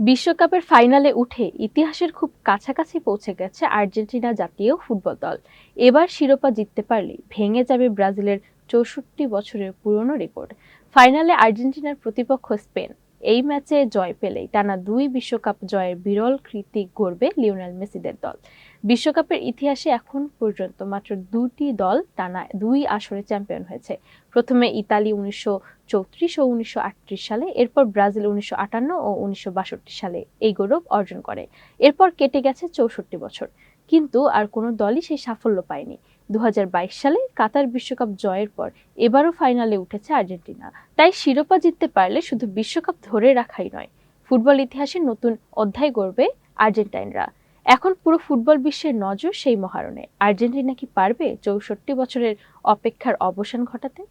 বিশ্বকাপের ফাইনালে উঠে ইতিহাসের খুব কাছাকাছি পৌঁছে গেছে আর্জেন্টিনা জাতীয় ফুটবল দল। এবার শিরোপা জিততে পারলে ভেঙে যাবে ব্রাজিলের ৬৪ বছরের পুরনো রেকর্ড। ফাইনালে আর্জেন্টিনার প্রতিপক্ষ স্পেন। এই ম্যাচে জয় পেলেই টানা ২ বিশ্বকাপ জয়ের বিরল কীর্তি গড়বে লিওনেল মেসিদের দল। বিশ্বকাপের ইতিহাসে এখন পর্যন্ত মাত্র ২টি দল টানা ২ আসরে চ্যাম্পিয়ন হয়েছে। প্রথমে ইতালি ১৯৩৪ ও ১৯৩৮ সালে, এরপর ব্রাজিল ১৯৫৮ ও ১৯৬২ সালে এই গৌরব অর্জন করে। এরপর কেটে গেছে ৬৪ বছর, কিন্তু আর কোনো দলই সেই সাফল্য পায়নি। ২০২২ সালে কাতার বিশ্বকাপ জয়ের পর এবারও ফাইনালে উঠেছে আর্জেন্টিনা। তাই শিরোপা জিততে পারলে শুধু বিশ্বকাপ ধরে রাখাই নয়, ফুটবল ইতিহাসে নতুন অধ্যায় গড়বে আর্জেন্টাইনরা। এখন পুরো ফুটবল বিশ্বের নজর সেই মহারণে। আর্জেন্টিনা কি পারবে ৬৪ বছরের অপেক্ষার অবসান ঘটাতে?